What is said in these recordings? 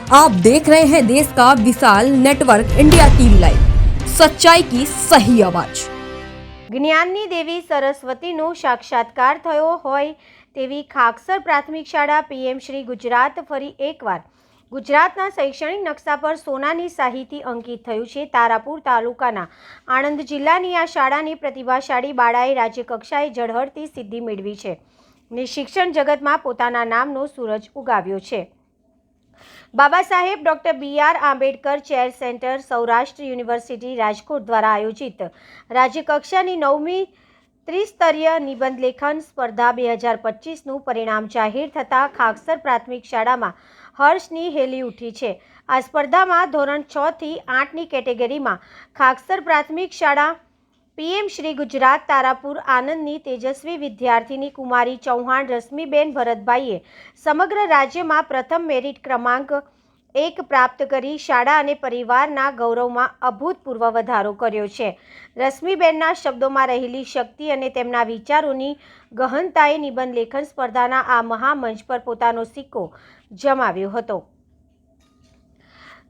आप देख रहे हैं देश का विशाल नेटवर्क इंडिया टीवी लाइव, सच्चाई की सही आवाज। જ્ઞાનની દેવી સરસ્વતીનો સાક્ષાત્કાર થયો હોય તેવી ખાકસર પ્રાથમિક શાળા પીએમ શ્રી ગુજરાત ફરી એકવાર ગુજરાતના શૈક્ષણિક નકશા પર સોનાની શાહીથી અંકિત થયું છે। તારાપુર તાલુકાના આણંદ જિલ્લાની આ શાળાની પ્રતિભાશાળી બાળાએ રાજ્યકક્ષાએ ઝળહળતી સિદ્ધિ મેળવી છે અને શિક્ષણ જગતમાં પોતાના નામનો સૂરજ ઉગાવ્યો છે। Baba Saheb doctor B R. Ambedkar chair centre Saurashtra university Rajkot દ્વારા આયોજિત રાજ્યકક્ષાની 9મી ત્રિસ્તરીય નિબંધ લેખન સ્પર્ધા 2025નું પરિણામ જાહેર થતાં ખાકસર પ્રાથમિક શાળામાં હર્ષની હેલી ઉઠી છે। આ સ્પર્ધામાં ધોરણ 6 થી 8ની કેટેગરીમાં ખાકસર પ્રાથમિક શાળા પીએમ શ્રી ગુજરાત તારાપુર આનંદની તેજસ્વી વિદ્યાર્થીની કુમારી ચૌહાણ રશ્મિબેન ભરતભાઈએ સમગ્ર રાજ્યમાં પ્રથમ મેરિટ ક્રમાંક 1 પ્રાપ્ત કરી શાળા અને પરિવારના ગૌરવમાં અભૂતપૂર્વ વધારો કર્યો છે। રશ્મિબેનના શબ્દોમાં રહેલી શક્તિ અને તેમના વિચારોની ગહનતાએ નિબંધ લેખન સ્પર્ધાના આ મહામંચ પર પોતાનો સિક્કો જમાવ્યો હતો।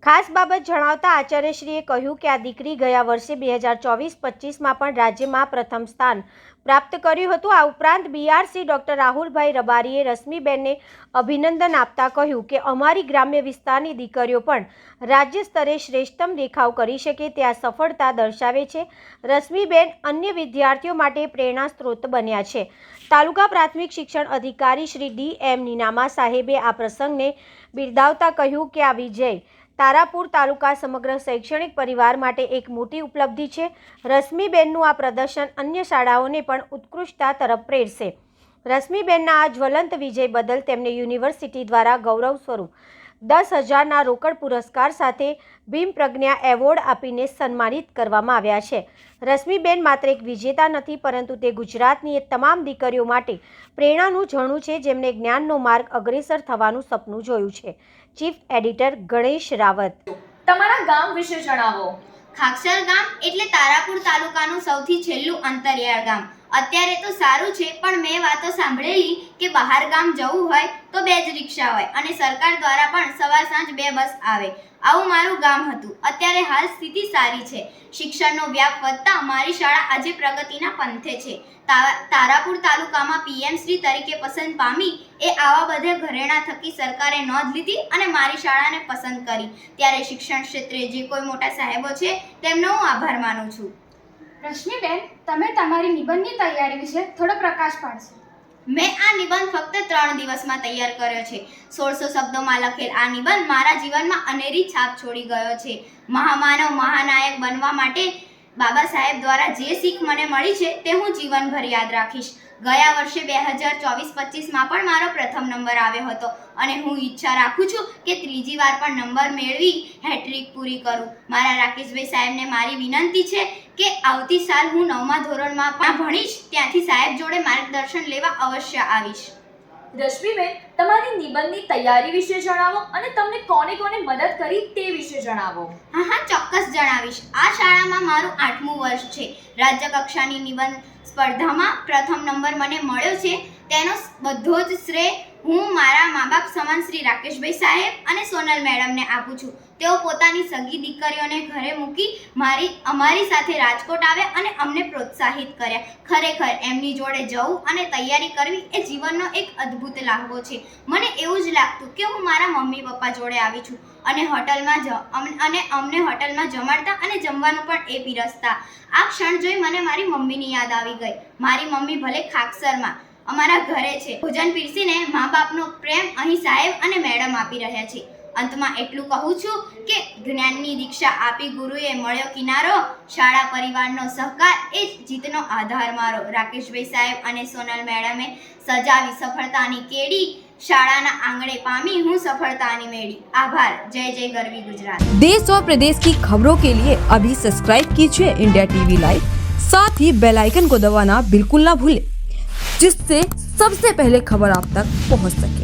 ખાસ બાબત જણાવતા આચાર્યશ્રીએ કહ્યું કે આ દીકરી ગયા વર્ષે 2024-25માં પણ રાજ્યમાં પ્રથમ સ્થાન પ્રાપ્ત કર્યું હતું। આ ઉપરાંત બીઆરસી ડૉક્ટર રાહુલભાઈ રબારીએ રશ્મિબેનને અભિનંદન આપતા કહ્યું કે અમારી ગ્રામ્ય વિસ્તારની દીકરીઓ પણ રાજ્ય સ્તરે શ્રેષ્ઠતમ દેખાવ કરી શકે તે આ સફળતા દર્શાવે છે। રશ્મિબેન અન્ય વિદ્યાર્થીઓ માટે પ્રેરણા સ્ત્રોત બન્યા છે। તાલુકા પ્રાથમિક શિક્ષણ અધિકારી શ્રી ડી.એમ. નીનામા સાહેબે આ પ્રસંગને બિરદાવતા કહ્યું કે આ વિજય તારાપુર તાલુકા સમગ્ર શૈક્ષણિક પરિવાર માટે એક મોટી ઉપલબ્ધિ છે। રશ્મિબેનનું આ પ્રદર્શન અન્ય શાળાઓને પણ ઉત્કૃષ્ટતા તરફ પ્રેરશે। રશ્મિબેનના આ જ્વલંત વિજય બદલ તેમને યુનિવર્સિટી દ્વારા ગૌરવ સ્વરૂપ 10,000ના રોકડ પુરસ્કાર સાથે ભીમ પ્રજ્ઞા એવોર્ડ આપીને સન્માનિત કરવામાં આવ્યા છે। રશ્મિબેન માત્ર એક વિજેતા નથી પરંતુ તે ગુજરાતની તમામ દીકરીઓ માટે પ્રેરણાનું ઝરણું છે જેમણે જ્ઞાનનો માર્ગ અગ્રેસર થવાનું સપનું જોયું છે। ચીફ એડિટર ગણેશ રાવત, તમારા ગામ વિશે જણાવો। ખાકસર ગામ એટલે તારાપુર તાલુકાનું સૌથી છેલ્લું અંતરિયાળ ગામ। અત્યારે તો સારું છે પણ મેં વાતો સાંભળેલી કે બહાર ગામ જવું હોય તો 2 જ રિક્ષા હોય અને સરકાર દ્વારા પણ સવાર સાંજ 2 બસ આવે। આવું મારું ગામ હતું। અત્યારે હાલ સ્થિતિ સારી છે। શિક્ષણનો વ્યાપ વધતા મારી શાળા આજે પ્રગતિના પંથે છે। તારાપુર તાલુકામાં પીએમ શ્રી તરીકે પસંદ પામી એ આવા બધે ઘરેણા થકી સરકારે નોંધ લીધી અને મારી શાળાને પસંદ કરી। ત્યારે શિક્ષણ ક્ષેત્રે જે કોઈ મોટા સાહેબો છે તેમનો હું આભાર માનું છું। રશ્મિબેન, તમે તમારી નિબંધની તૈયારી વિશે થોડો પ્રકાશ પાડશો। મેં આ નિબંધ ફક્ત 3 દિવસમાં તૈયાર કર્યો છે। 1600 શબ્દોમાં લખેલ આ નિબંધ મારા જીવનમાં અનેરી છાપ છોડી ગયો છે। મહામાનવ મહાનાયક બનવા માટે બાબા સાહેબ દ્વારા જે શીખ મને મળી છે તે હું જીવનભર યાદ રાખીશ। ગયા વર્ષે 2024-25માં પણ મારો પ્રથમ નંબર આવ્યો હતો અને હું ઈચ્છા રાખું છું કે ત્રીજી વાર પણ નંબર મેળવી હેટ્રિક પૂરી કરું। મારા રાકેશભાઈ સાહેબને મારી વિનંતી છે કે આવતી સાલ હું 9મા ધોરણમાં પણ ભણીશ ત્યાંથી સાહેબ જોડે માર્ગદર્શન લેવા અવશ્ય આવીશ। રશ્મિબેન, તમારી નિબંધની તૈયારી વિશે જણાવો અને તમને કોને મદદ કરી તે વિશે જણાવો। હા, ચોક્કસ જણાવીશ। આ શાળામાં મારું 8મું વર્ષ છે। રાજ્ય કક્ષાની નિબંધ સ્પર્ધામાં પ્રથમ નંબર મને મળ્યો છે તેનો બધો જ શ્રેય હું મારા મા બાપ સમાન શ્રી રાકેશભાઈ સાહેબ અને સોનલ મેડમને આપું છું। તેઓ પોતાની સગી દીકરીઓને ઘરે મૂકી અમારી સાથે રાજકોટ આવ્યા અને અમને પ્રોત્સાહિત કર્યા। ખરેખર એમની જોડે જવું અને તૈયારી કરવી એ જીવનનો એક અદ્ભુત લહાવો છે। મને એવું જ લાગતું કે હું મારા મમ્મી પપ્પા જોડે આવી છું અને અમને હોટલમાં જમાડતા અને જમવાનું પણ એ પીરસતા। આ ક્ષણ જોઈ મને મારી મમ્મીની યાદ આવી ગઈ। મારી મમ્મી ભલે ખાકસરમાં અમારા ઘરે છે, ભોજન પીરસીને મા બાપનો પ્રેમ અહીં સાહેબ અને મેડમ આપી રહ્યા છે। અંતમાં એટલું કહું છું કે જ્ઞાનની દીક્ષા આપી ગુરુએ મળ્યો કિનારો। શાળા પરિવારનો સહકાર એ જ જીતનો આધાર મારો। રાકેશભાઈ સાહેબ અને સોનલ મેડમે સજાવી સફળતાની કેડી। શાળાના आंगणे पामी हूँ सफलतानी मेड़ी। आभार। जय जय गरवी गुजरात। देश और प्रदेश की खबरों के लिए अभी सब्सक्राइब कीजिए इंडिया टीवी लाइव, साथ ही बेल आइकन को दबाना बिल्कुल ना भूलें जिससे सबसे पहले खबर आप तक पहुंच सके।